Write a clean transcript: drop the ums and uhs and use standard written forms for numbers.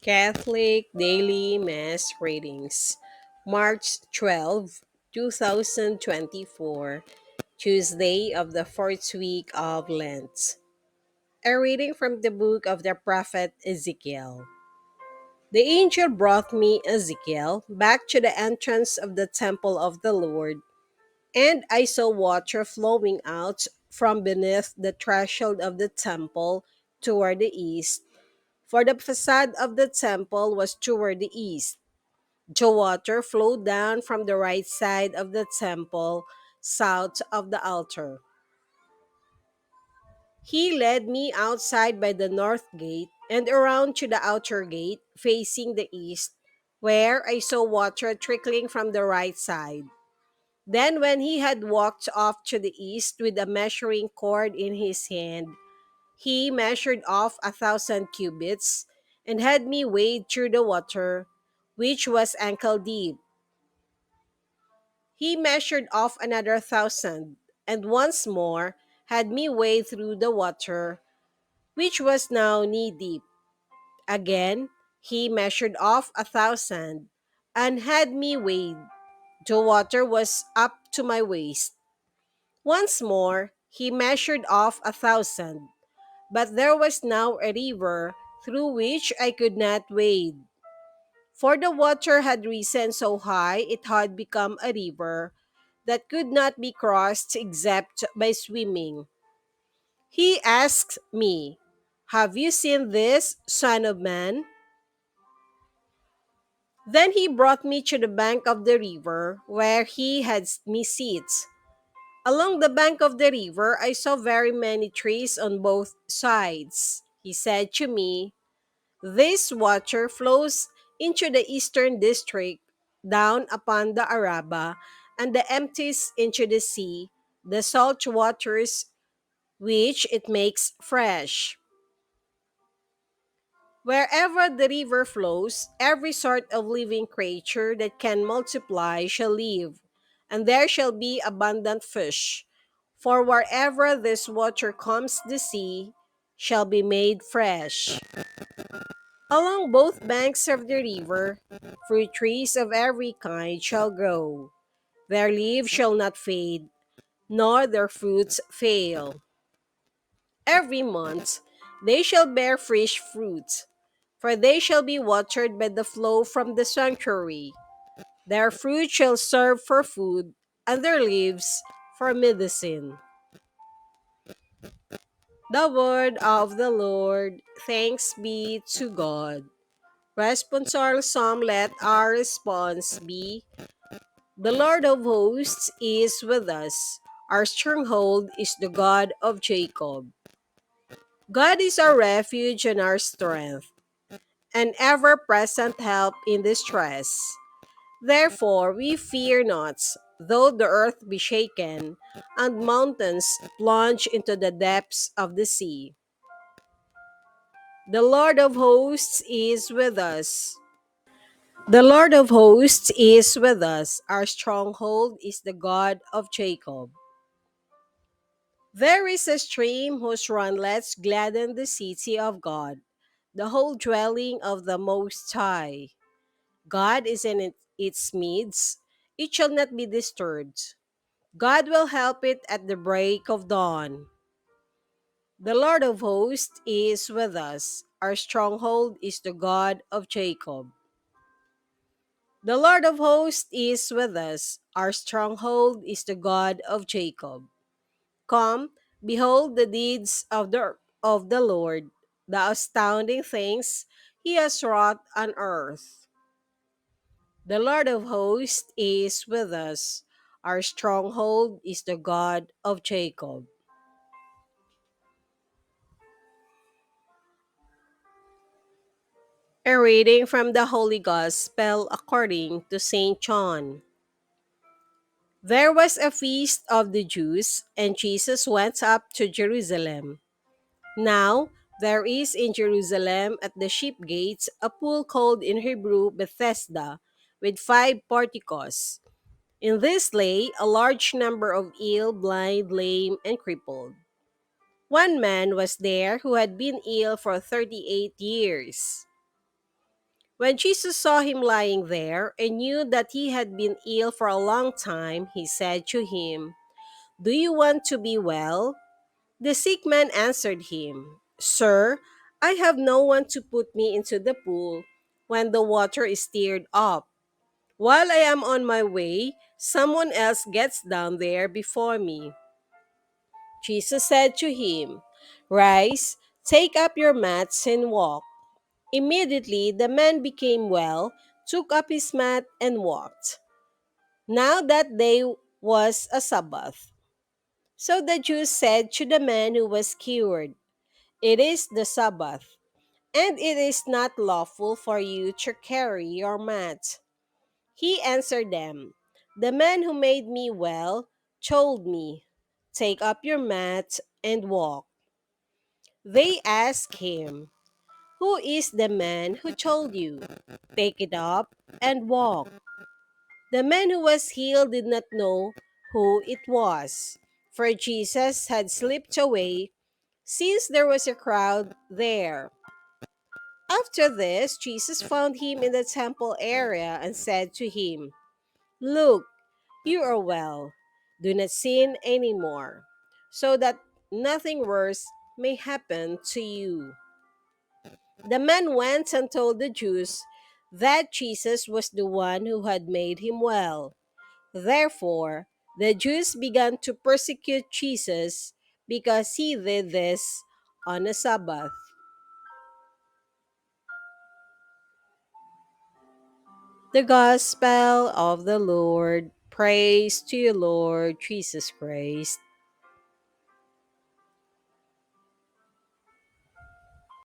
Catholic Daily Mass Readings, March 12, 2024, Tuesday of the fourth week of Lent. A reading from the book of the prophet Ezekiel. The angel brought me, Ezekiel, back to the entrance of the temple of the Lord, and I saw water flowing out from beneath the threshold of the temple toward the east, for the façade of the temple was toward the east. The water flowed down from the right side of the temple, south of the altar. He led me outside by the north gate and around to the outer gate, facing the east, where I saw water trickling from the right side. Then, when he had walked off to the east with a measuring cord in his hand, he measured off 1,000 cubits and had me wade through the water, which was ankle deep. He measured off another 1,000, and once more had me wade through the water, which was now knee deep. Again, he measured off 1,000, and had me wade. The water was up to my waist. Once more, he measured off 1,000, but there was now a river through which I could not wade. For the water had risen so high it had become a river that could not be crossed except by swimming. He asked me, "Have you seen this, son of man?" Then he brought me to the bank of the river, where he had me sit. Along the bank of the river, I saw very many trees on both sides. He said to me, "This water flows into the eastern district, down upon the Araba, and the empties into the sea, the salt waters which it makes fresh. Wherever the river flows, every sort of living creature that can multiply shall live, and there shall be abundant fish. For wherever this water comes, the sea shall be made fresh. Along both banks of the river, fruit trees of every kind shall grow. Their leaves shall not fade, nor their fruits fail. Every month they shall bear fresh fruit, for they shall be watered by the flow from the sanctuary. Their fruit shall serve for food, and their leaves for medicine." The word of the Lord. Thanks be to God. Responsorial Psalm. Let our response be: The Lord of hosts is with us. Our stronghold is the God of Jacob. God is our refuge and our strength, an ever-present help in distress. Therefore we fear not, though the earth be shaken, and mountains plunge into the depths of the sea. The Lord of hosts is with us. The Lord of hosts is with us. Our stronghold is the God of Jacob. There is a stream whose runlets gladden the city of God, the whole dwelling of the Most High. God is in its midst, it shall not be disturbed. God will help it at the break of dawn. The Lord of hosts is with us. Our stronghold is the God of Jacob. The Lord of hosts is with us. Our stronghold is the God of Jacob. Come, behold the deeds of the Lord, the astounding things he has wrought on earth. The Lord of hosts is with us. Our stronghold is the God of Jacob. A reading from the Holy Gospel according to St. John. There was a feast of the Jews, and Jesus went up to Jerusalem. Now, there is in Jerusalem at the sheep gates a pool called in Hebrew Bethesda, with 5 porticos. In this lay a large number of ill, blind, lame, and crippled. One man was there who had been ill for 38 years. When Jesus saw him lying there and knew that he had been ill for a long time, he said to him, "Do you want to be well?" The sick man answered him, "Sir, I have no one to put me into the pool when the water is stirred up. While I am on my way, someone else gets down there before me." Jesus said to him, "Rise, take up your mats and walk." Immediately the man became well, took up his mat, and walked. Now that day was a Sabbath. So the Jews said to the man who was cured, "It is the Sabbath, and it is not lawful for you to carry your mat." He answered them, "The man who made me well told me, 'Take up your mat and walk.'" They asked him, "Who is the man who told you, 'Take it up and walk'?" The man who was healed did not know who it was, for Jesus had slipped away since there was a crowd there. After this, Jesus found him in the temple area and said to him, "Look, you are well. Do not sin anymore, so that nothing worse may happen to you." The man went and told the Jews that Jesus was the one who had made him well. Therefore, the Jews began to persecute Jesus because he did this on a Sabbath. The Gospel of the Lord. Praise to you, Lord Jesus Christ.